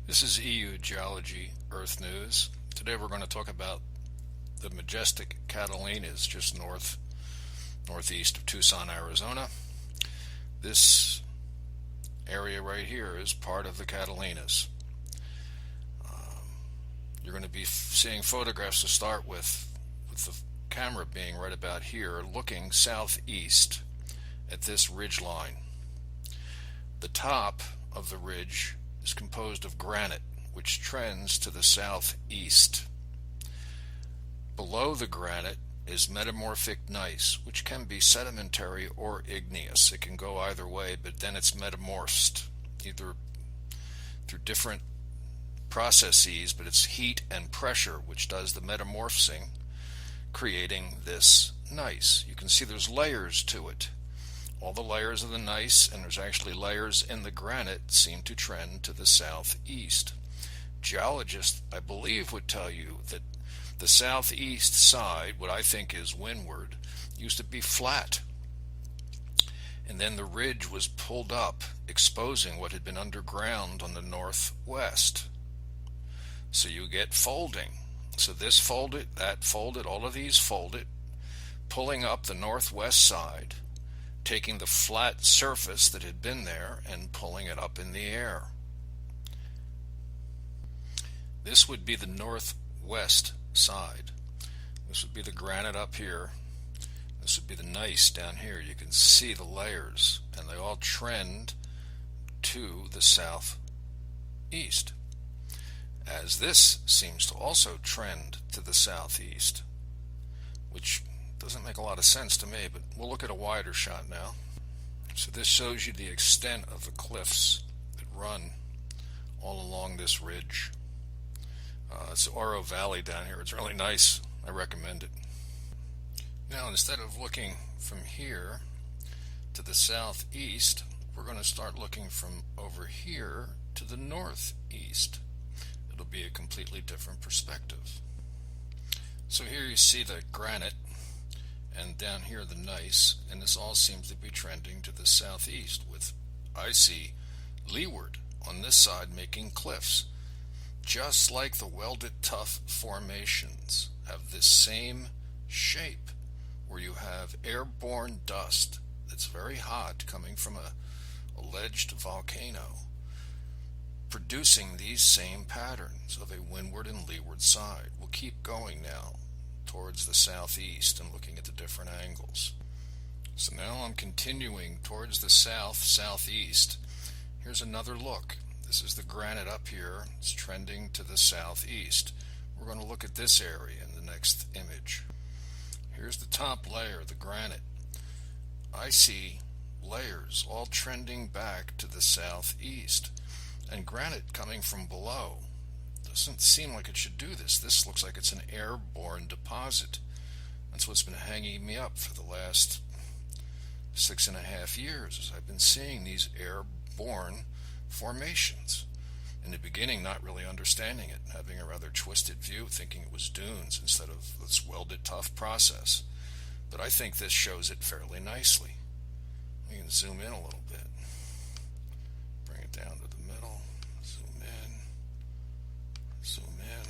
This is EU Geology Earth News. Today we're going to talk about the Majestic Catalinas just northeast of Tucson, Arizona. This area right here is part of the Catalinas. You're going to be seeing photographs to start with the camera being right about here, looking southeast at this ridge line. The top of the ridge is composed of granite, which trends to the southeast. Below the granite is metamorphic gneiss, which can be sedimentary or igneous. It can go either way, but then it's metamorphosed, either through different processes, but it's heat and pressure which does the metamorphosing, creating this gneiss. You can see there's layers to it. All the layers of the gneiss, and there's actually layers in the granite, seem to trend to the southeast. Geologists, I believe, would tell you that the southeast side, what I think is windward, used to be flat. And then the ridge was pulled up, exposing what had been underground on the northwest. So you get folding. So this folded, that folded, all of these folded, pulling up the northwest side, taking the flat surface that had been there and pulling it up in the air. This would be the northwest side. This would be the granite up here. This would be the gneiss down here. You can see the layers, and they all trend to the southeast, as this seems to also trend to the southeast, which doesn't make a lot of sense to me, but we'll look at a wider shot now. So this shows you the extent of the cliffs that run all along this ridge. It's Oro Valley down here. It's really nice. I recommend it. Now, instead of looking from here to the southeast, we're going to start looking from over here to the northeast. It'll be a completely different perspective. So here you see the granite, and down here the gneiss, and this all seems to be trending to the southeast, with, I see, leeward on this side making cliffs, just like the welded tuff formations have this same shape, where you have airborne dust that's very hot coming from a alleged volcano, producing these same patterns of a windward and leeward side. We'll keep going now towards the southeast and looking at the different angles. So now I'm continuing towards the southeast. Here's another look. This is the granite up here. It's trending to the southeast. We're going to look at this area in the next image. Here's the top layer, the granite. I see layers all trending back to the southeast, and granite coming from below. Doesn't seem like it should do this. This looks like it's an airborne deposit. That's what's been hanging me up for the last 6.5 years, as I've been seeing these airborne formations. In the beginning, not really understanding it, having a rather twisted view, thinking it was dunes instead of this welded tough process. But I think this shows it fairly nicely. We can zoom in a little bit. Bring it down to the middle. Zoom in. Zoom in.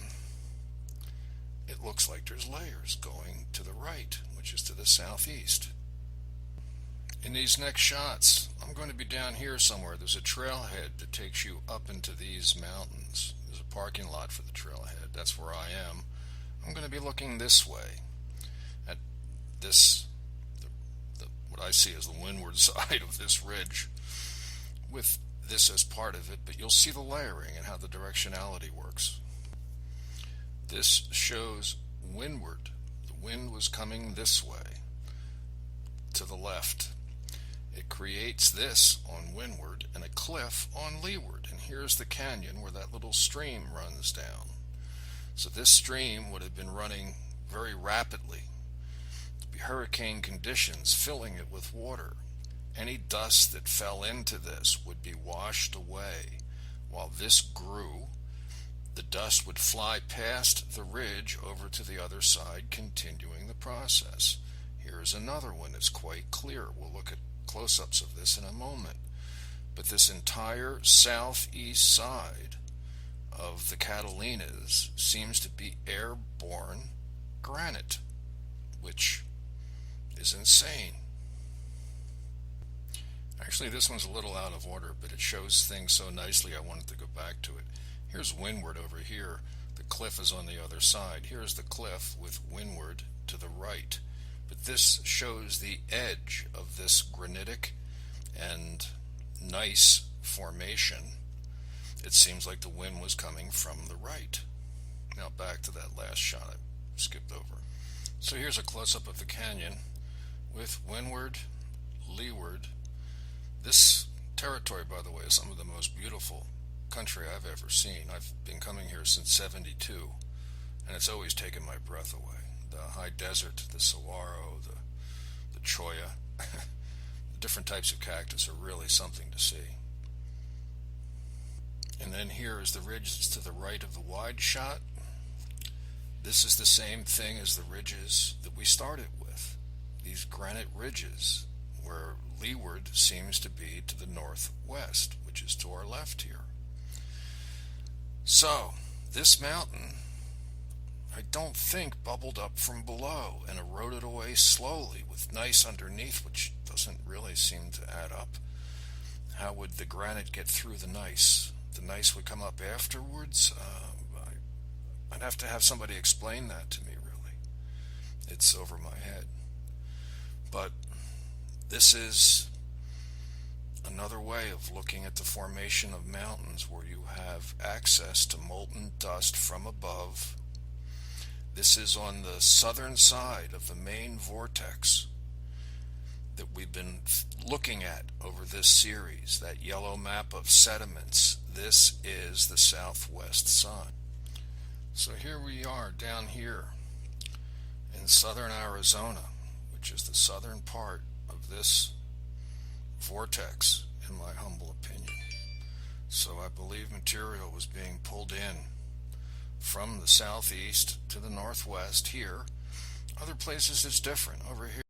It looks like there's layers going to the right, which is to the southeast. In these next shots, I'm going to be down here somewhere. There's a trailhead that takes you up into these mountains. There's a parking lot for the trailhead. That's where I am. I'm going to be looking this way at this, what I see as the windward side of this ridge, with this as part of it, but you'll see the layering and how the directionality works. This shows windward. The wind was coming this way, to the left. It creates this on windward and a cliff on leeward. And here's the canyon where that little stream runs down. So this stream would have been running very rapidly. There'd be hurricane conditions filling it with water. Any dust that fell into this would be washed away. While this grew, the dust would fly past the ridge over to the other side, continuing the process. Here's another one that's quite clear. We'll look at close-ups of this in a moment. But this entire southeast side of the Catalinas seems to be airborne granite, which is insane. Actually, this one's a little out of order, but it shows things so nicely I wanted to go back to it. Here's windward over here. The cliff is on the other side. Here's the cliff with windward to the right. But this shows the edge of this granitic and gneiss formation. It seems like the wind was coming from the right. Now back to that last shot I skipped over. So here's a close-up of the canyon with windward, leeward. This territory, by the way, is some of the most beautiful country I've ever seen. I've been coming here since '72, and it's always taken my breath away. The high desert, the saguaro, the cholla, the different types of cactus are really something to see. And then here is the ridge that's to the right of the wide shot. This is the same thing as the ridges that we started with. These granite ridges where leeward seems to be to the northwest, which is to our left here. So, this mountain, I don't think bubbled up from below and eroded away slowly with gneiss underneath, which doesn't really seem to add up. How would the granite get through the gneiss? The gneiss would come up afterwards? I'd have to have somebody explain that to me, really. It's over my head. But this is another way of looking at the formation of mountains where you have access to molten dust from above. This is on the southern side of the main vortex that we've been looking at over this series, that yellow map of sediments. This is the southwest side. So here we are down here in southern Arizona, which is the southern part of this vortex, in my humble opinion. So I believe material was being pulled in from the southeast to the northwest here. Other places it's different. Over here